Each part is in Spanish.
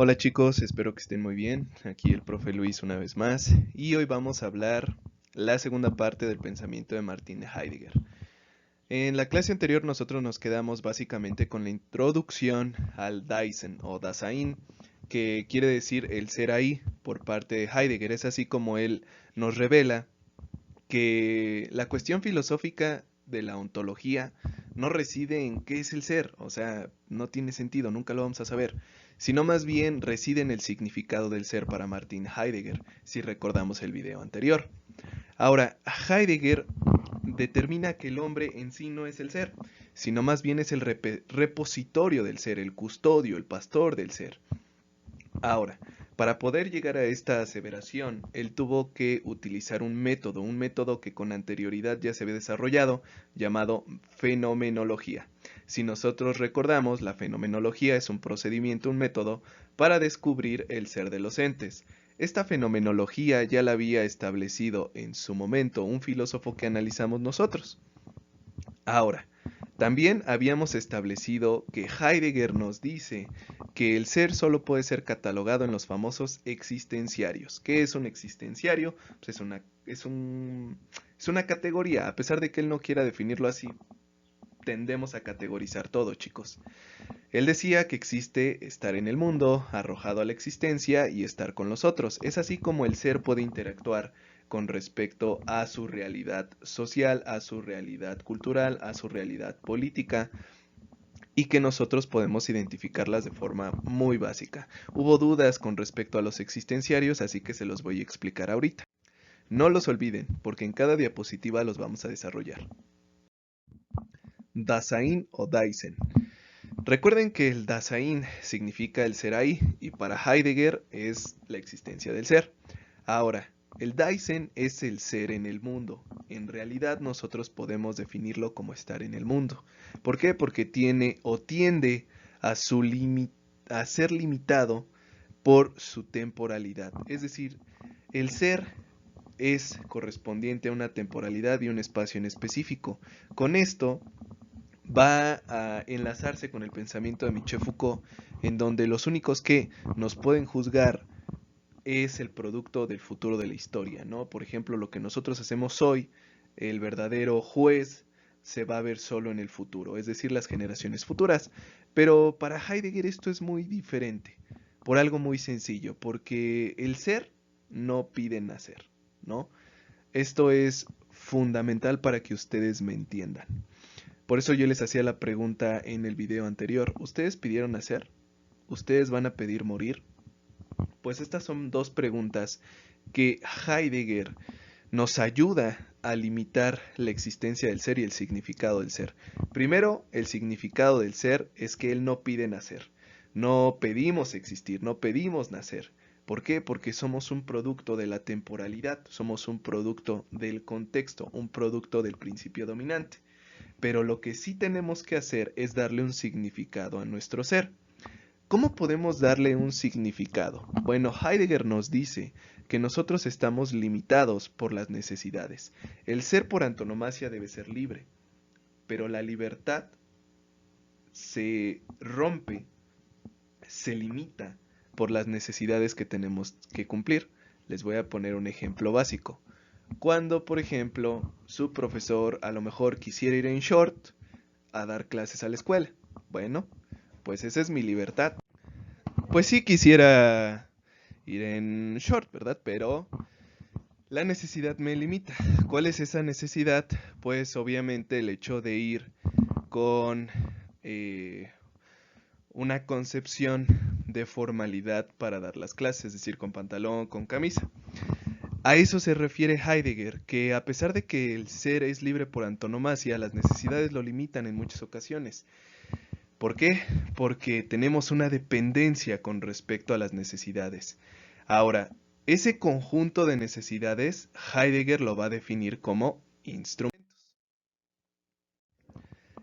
Hola chicos, espero que estén muy bien. Aquí el profe Luis una vez más y hoy vamos a hablar la segunda parte del pensamiento de Martin Heidegger. En la clase anterior nosotros nos quedamos básicamente con la introducción al Dasein o Dasein, que quiere decir el ser ahí por parte de Heidegger. Es así como él nos revela que la cuestión filosófica de la ontología no reside en qué es el ser, o sea, no tiene sentido, nunca lo vamos a saber, sino más bien reside en el significado del ser para Martin Heidegger, si recordamos el video anterior. Ahora, Heidegger determina que el hombre en sí no es el ser, sino más bien es el repositorio del ser, el custodio, el pastor del ser. Ahora, para poder llegar a esta aseveración, él tuvo que utilizar un método que con anterioridad ya se había desarrollado, llamado fenomenología. Si nosotros recordamos, la fenomenología es un procedimiento, un método para descubrir el ser de los entes. Esta fenomenología ya la había establecido en su momento un filósofo que analizamos nosotros. Ahora, también habíamos establecido que Heidegger nos dice que el ser solo puede ser catalogado en los famosos existenciarios. ¿Qué es un existenciario? Pues es una categoría, a pesar de que él no quiera definirlo así, tendemos a categorizar todo, chicos. Él decía que existe estar en el mundo, arrojado a la existencia y estar con los otros. Es así como el ser puede interactuar con respecto a su realidad social, a su realidad cultural, a su realidad política, y que nosotros podemos identificarlas de forma muy básica. Hubo dudas con respecto a los existenciarios, así que se los voy a explicar ahorita. No los olviden, porque en cada diapositiva los vamos a desarrollar. Dasein o Dasein. Recuerden que el Dasein significa el ser ahí y para Heidegger es la existencia del ser. Ahora, el Dasein es el ser en el mundo. En realidad nosotros podemos definirlo como estar en el mundo. ¿Por qué? Porque tiene o tiende a, a ser limitado por su temporalidad. Es decir, el ser es correspondiente a una temporalidad y un espacio en específico. Con esto va a enlazarse con el pensamiento de Michel Foucault, en donde los únicos que nos pueden juzgar es el producto del futuro de la historia, ¿no? Por ejemplo, lo que nosotros hacemos hoy, el verdadero juez se va a ver solo en el futuro, es decir, las generaciones futuras. Pero para Heidegger esto es muy diferente, por algo muy sencillo, porque el ser no pide nacer, ¿no? Esto es fundamental para que ustedes me entiendan. Por eso yo les hacía la pregunta en el video anterior. ¿Ustedes pidieron nacer? ¿Ustedes van a pedir morir? Pues estas son dos preguntas que Heidegger nos ayuda a limitar la existencia del ser y el significado del ser. Primero, el significado del ser es que él no pide nacer. No pedimos existir, no pedimos nacer. ¿Por qué? Porque somos un producto de la temporalidad, somos un producto del contexto, un producto del principio dominante. Pero lo que sí tenemos que hacer es darle un significado a nuestro ser. ¿Cómo podemos darle un significado? Bueno, Heidegger nos dice que nosotros estamos limitados por las necesidades. El ser por antonomasia debe ser libre, pero la libertad se rompe, se limita por las necesidades que tenemos que cumplir. Les voy a poner un ejemplo básico. Cuando, por ejemplo, su profesor a lo mejor quisiera ir en short a dar clases a la escuela. Bueno, pues esa es mi libertad. Pues sí quisiera ir en short, ¿verdad? Pero la necesidad me limita. ¿Cuál es esa necesidad? Pues obviamente el hecho de ir con eh, una concepción de formalidad para dar las clases, es decir, con pantalón, con camisa. A eso se refiere Heidegger, que a pesar de que el ser es libre por antonomasia, las necesidades lo limitan en muchas ocasiones. ¿Por qué? Porque tenemos una dependencia con respecto a las necesidades. Ahora, ese conjunto de necesidades, Heidegger lo va a definir como instrumentos.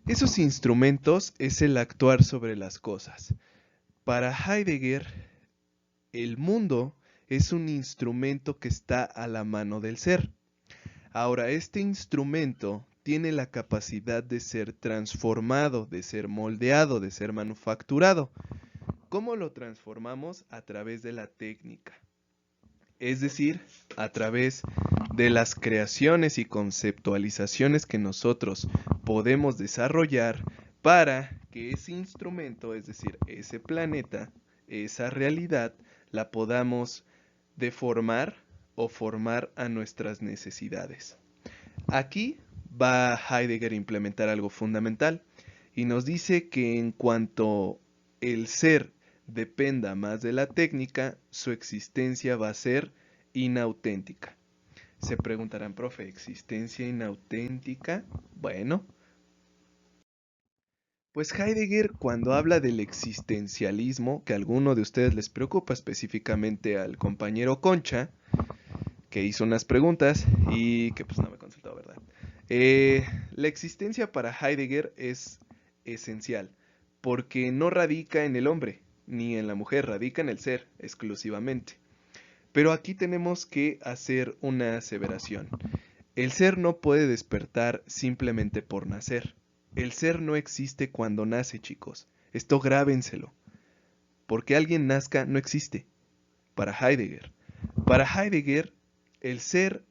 Esos instrumentos es el actuar sobre las cosas. Para Heidegger, el mundo es un instrumento que está a la mano del ser. Ahora, este instrumento tiene la capacidad de ser transformado, de ser moldeado, de ser manufacturado. ¿Cómo lo transformamos? A través de la técnica. Es decir, a través de las creaciones y conceptualizaciones que nosotros podemos desarrollar para que ese instrumento, es decir, ese planeta, esa realidad, la podamos deformar o formar a nuestras necesidades. Aquí va Heidegger a implementar algo fundamental y nos dice que en cuanto el ser dependa más de la técnica, su existencia va a ser inauténtica. Se preguntarán, profe, ¿existencia inauténtica? Bueno, pues Heidegger cuando habla del existencialismo, que a alguno de ustedes les preocupa, específicamente al compañero Concha, que hizo unas preguntas y que pues no me consultó, ¿verdad? La existencia para Heidegger es esencial, porque no radica en el hombre, ni en la mujer, radica en el ser exclusivamente. Pero aquí tenemos que hacer una aseveración. El ser no puede despertar simplemente por nacer. El ser no existe cuando nace, chicos. Esto grábenselo. Porque alguien nazca no existe. Para Heidegger. Para Heidegger, el ser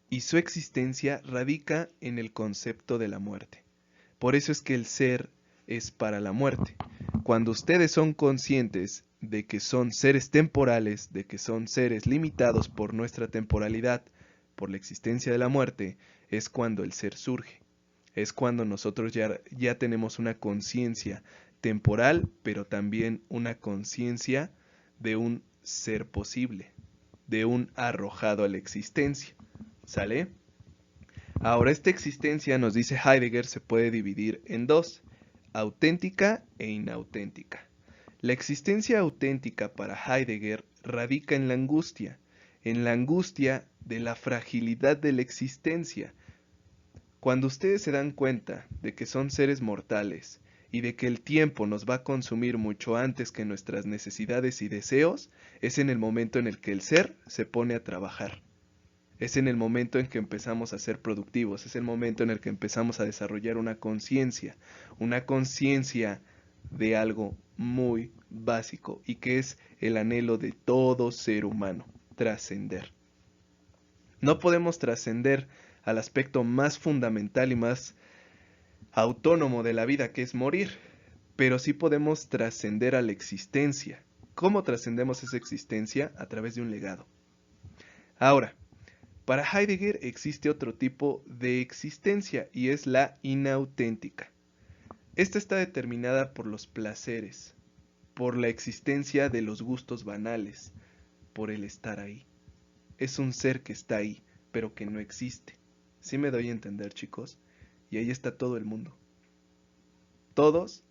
y su existencia radica en el concepto de la muerte. Por eso es que el ser es para la muerte. Cuando ustedes son conscientes de que son seres temporales, de que son seres limitados por nuestra temporalidad, por la existencia de la muerte, es cuando el ser surge. Es cuando nosotros ya tenemos una conciencia temporal, pero también una conciencia de un ser posible, de un arrojado a la existencia. ¿Sale? Ahora, esta existencia, nos dice Heidegger, se puede dividir en dos, auténtica e inauténtica. La existencia auténtica para Heidegger radica en la angustia de la fragilidad de la existencia. Cuando ustedes se dan cuenta de que son seres mortales y de que el tiempo nos va a consumir mucho antes que nuestras necesidades y deseos, es en el momento en el que el ser se pone a trabajar. Es en el momento en que empezamos a ser productivos, es el momento en el que empezamos a desarrollar una conciencia de algo muy básico y que es el anhelo de todo ser humano, trascender. No podemos trascender al aspecto más fundamental y más autónomo de la vida, que es morir, pero sí podemos trascender a la existencia. ¿Cómo trascendemos esa existencia? A través de un legado. Ahora, para Heidegger existe otro tipo de existencia y es la inauténtica. Esta está determinada por los placeres, por la existencia de los gustos banales, por el estar ahí. Es un ser que está ahí, pero que no existe. ¿Sí me doy a entender, chicos? Y ahí está todo el mundo. Todos,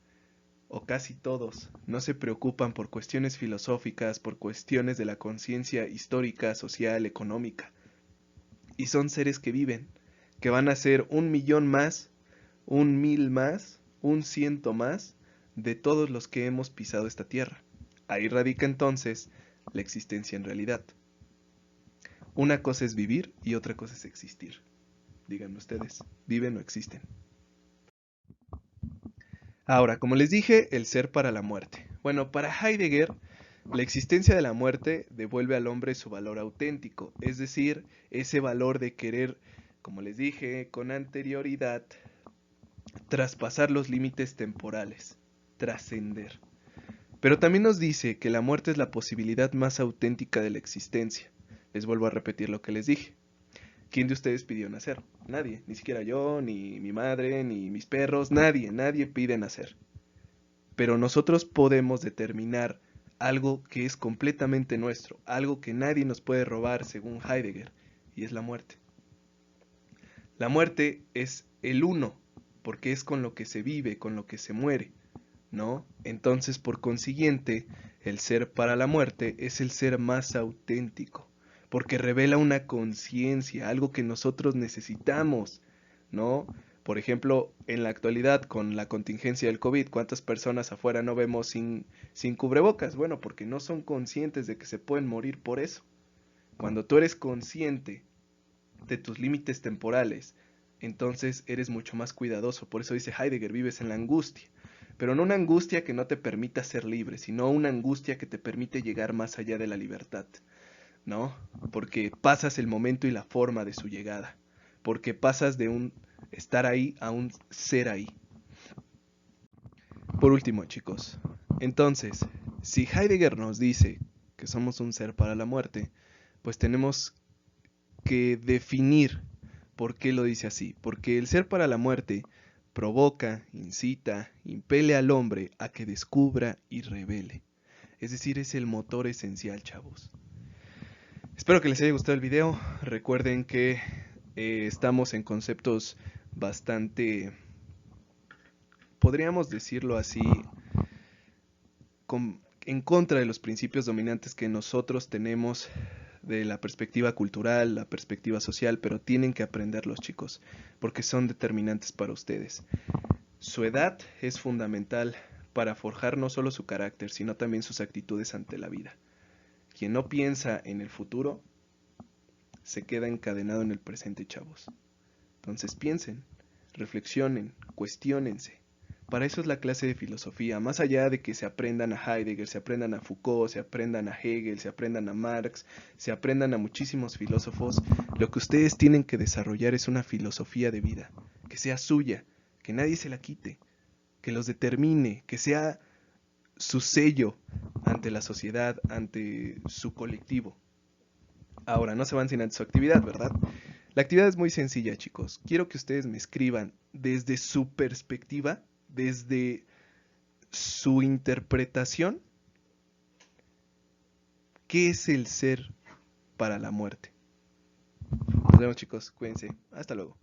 o casi todos, no se preocupan por cuestiones filosóficas, por cuestiones de la conciencia histórica, social, económica. Y son seres que viven, que van a ser 1.000.000 más, 1.000 más, 100 más de todos los que hemos pisado esta tierra. Ahí radica entonces la existencia en realidad. Una cosa es vivir y otra cosa es existir. Díganme ustedes, ¿viven o existen? Ahora, como les dije, el ser para la muerte. Bueno, para Heidegger, la existencia de la muerte devuelve al hombre su valor auténtico, es decir, ese valor de querer, como les dije con anterioridad, traspasar los límites temporales, trascender. Pero también nos dice que la muerte es la posibilidad más auténtica de la existencia. Les vuelvo a repetir lo que les dije. ¿Quién de ustedes pidió nacer? Nadie, ni siquiera yo, ni mi madre, ni mis perros, nadie pide nacer. Pero nosotros podemos determinar algo que es completamente nuestro, algo que nadie nos puede robar según Heidegger, y es la muerte. La muerte es el uno, porque es con lo que se vive, con lo que se muere, ¿no? Entonces, por consiguiente, el ser para la muerte es el ser más auténtico, porque revela una conciencia, algo que nosotros necesitamos, ¿no? Por ejemplo, en la actualidad, con la contingencia del COVID, ¿cuántas personas afuera no vemos sin cubrebocas? Bueno, porque no son conscientes de que se pueden morir por eso. Cuando tú eres consciente de tus límites temporales, entonces eres mucho más cuidadoso. Por eso dice Heidegger, vives en la angustia. pero no una angustia que no te permita ser libre, sino una angustia que te permite llegar más allá de la libertad, ¿no? Porque pasas el momento y la forma de su llegada, porque pasas de un estar ahí a un ser ahí. Por último, chicos, entonces, si Heidegger nos dice que somos un ser para la muerte, pues tenemos que definir por qué lo dice así. Porque el ser para la muerte provoca, incita, impele al hombre a que descubra y revele. Es decir, es el motor esencial, chavos. Espero que les haya gustado el video. Recuerden que estamos en conceptos bastante, podríamos decirlo así, en contra de los principios dominantes que nosotros tenemos de la perspectiva cultural, la perspectiva social, pero tienen que aprenderlos, chicos, porque son determinantes para ustedes. Su edad es fundamental para forjar no solo su carácter, sino también sus actitudes ante la vida. Quien no piensa en el futuro se queda encadenado en el presente, chavos. Entonces piensen, reflexionen, cuestiónense. Para eso es la clase de filosofía, más allá de que se aprendan a Heidegger, se aprendan a Foucault, se aprendan a Hegel, se aprendan a Marx, se aprendan a muchísimos filósofos, lo que ustedes tienen que desarrollar es una filosofía de vida, que sea suya, que nadie se la quite, que los determine, que sea su sello ante la sociedad, ante su colectivo. Ahora, no se van sin antes su actividad, ¿verdad? La actividad es muy sencilla, chicos. Quiero que ustedes me escriban desde su perspectiva, desde su interpretación, ¿qué es el ser para la muerte? Nos vemos, chicos. Cuídense. Hasta luego.